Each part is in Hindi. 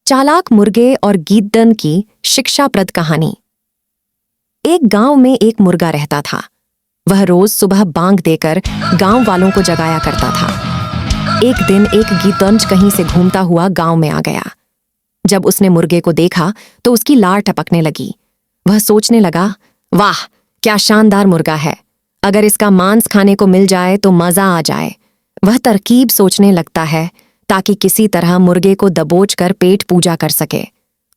चालाक मुर्गे और गीदड़ की शिक्षाप्रद कहानी। एक गांव में एक मुर्गा रहता था। वह रोज सुबह बांग देकर गांव वालों को जगाया करता था। एक दिन एक गीदड़ कहीं से घूमता हुआ गांव में आ गया। जब उसने मुर्गे को देखा तो उसकी लार टपकने लगी। वह सोचने लगा, वाह क्या शानदार मुर्गा है, अगर इसका मांस खाने को मिल जाए तो मजा आ जाए। वह तरकीब सोचने लगता है ताकि किसी तरह मुर्गे को दबोचकर पेट पूजा कर सके।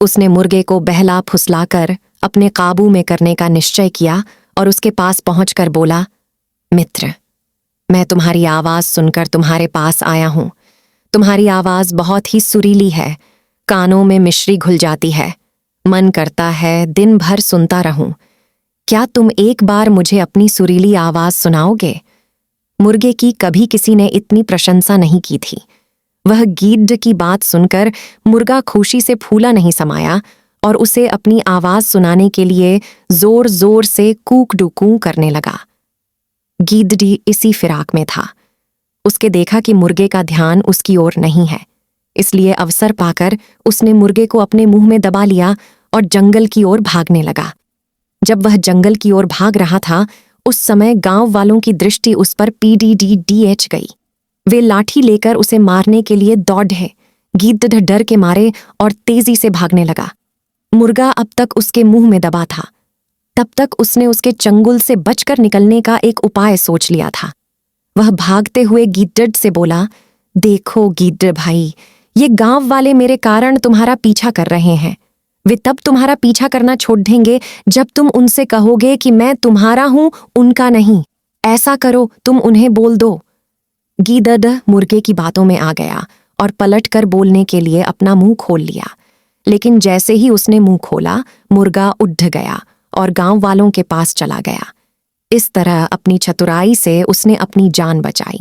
उसने मुर्गे को बहला फुसलाकर अपने काबू में करने का निश्चय किया और उसके पास पहुंचकर बोला, मित्र, मैं तुम्हारी आवाज सुनकर तुम्हारे पास आया हूं। तुम्हारी आवाज बहुत ही सुरीली है, कानों में मिश्री घुल जाती है। मन करता है दिन भर सुनता रहूं। क्या तुम एक बार मुझे अपनी सुरीली आवाज सुनाओगे? मुर्गे की कभी किसी ने इतनी प्रशंसा नहीं की थी। वह गीदड़ की बात सुनकर मुर्गा खुशी से फूला नहीं समाया और उसे अपनी आवाज सुनाने के लिए जोर जोर से कूक डुकू करने लगा। गीदड़ी इसी फिराक में था। उसके देखा कि मुर्गे का ध्यान उसकी ओर नहीं है, इसलिए अवसर पाकर उसने मुर्गे को अपने मुंह में दबा लिया और जंगल की ओर भागने लगा। जब वह जंगल की ओर भाग रहा था, उस समय गांव वालों की दृष्टि उस पर पीडीडीएच गई। वे लाठी लेकर उसे मारने के लिए दौड़े। गीदड़ डर के मारे और तेजी से भागने लगा। मुर्गा अब तक उसके मुंह में दबा था। तब तक उसने उसके चंगुल से बचकर निकलने का एक उपाय सोच लिया था। वह भागते हुए गीदड़ से बोला, देखो गीदड़ भाई, ये गांव वाले मेरे कारण तुम्हारा पीछा कर रहे हैं। वे तब तुम्हारा पीछा करना छोड़ देंगे जब तुम उनसे कहोगे कि मैं तुम्हारा हूं, उनका नहीं। ऐसा करो, तुम उन्हें बोल दो। गीदड़ मुर्गे की बातों में आ गया और पलटकर बोलने के लिए अपना मुंह खोल लिया, लेकिन जैसे ही उसने मुंह खोला, मुर्गा उड़ गया और गांव वालों के पास चला गया। इस तरह अपनी चतुराई से उसने अपनी जान बचाई।